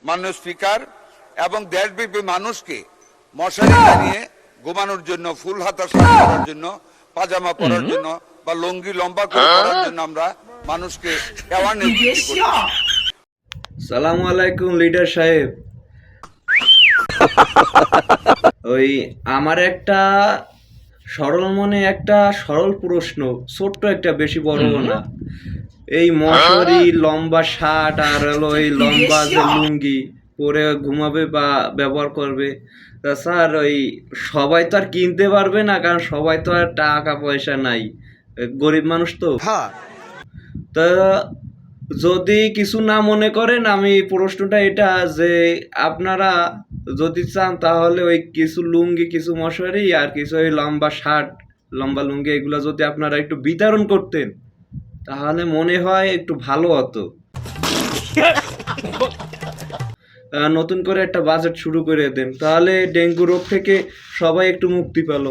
মাননীয় স্পিকার, এবং দেশব্যাপী মানুষকে মশারি টানিয়ে ঘুমানোর জন্য, ফুল হাতা শাড়ি পরার জন্য, পাজামা পরার জন্য বা লুঙ্গি লম্বা করে পরার জন্য আমরা মানুষকে অ্যাওয়ারনেস করছি। সালামু আলাইকুম লিডার সাহেব। ওই আমার একটা সরল মনে একটা সরল প্রশ্ন, ছোট্ট একটা, বেশি বড় না। এই মশারি, লম্বা শার্ট আর হলো এই লম্বা যে লুঙ্গি পরে ঘুমাবে বা ব্যবহার করবে, তা স্যার ওই সবাই তো আর কিনতে পারবে না, কারণ সবাই তো আর টাকা পয়সা নাই, গরিব মানুষ তো। তা যদি কিছু না মনে করেন, আমি প্রশ্নটা এটা যে আপনারা যদি চান তাহলে ওই কিছু লুঙ্গি, কিছু মশারি আর কিছু ওই লম্বা শার্ট, লম্বা লুঙ্গি এগুলো যদি আপনারা একটু বিতরণ করতেন তাহলে মনে হয় একটু ভালো হতো। নতুন করে একটা বাজেট শুরু করে দেন, তাহলে ডেঙ্গু রোগ থেকে সবাই একটু মুক্তি পেল।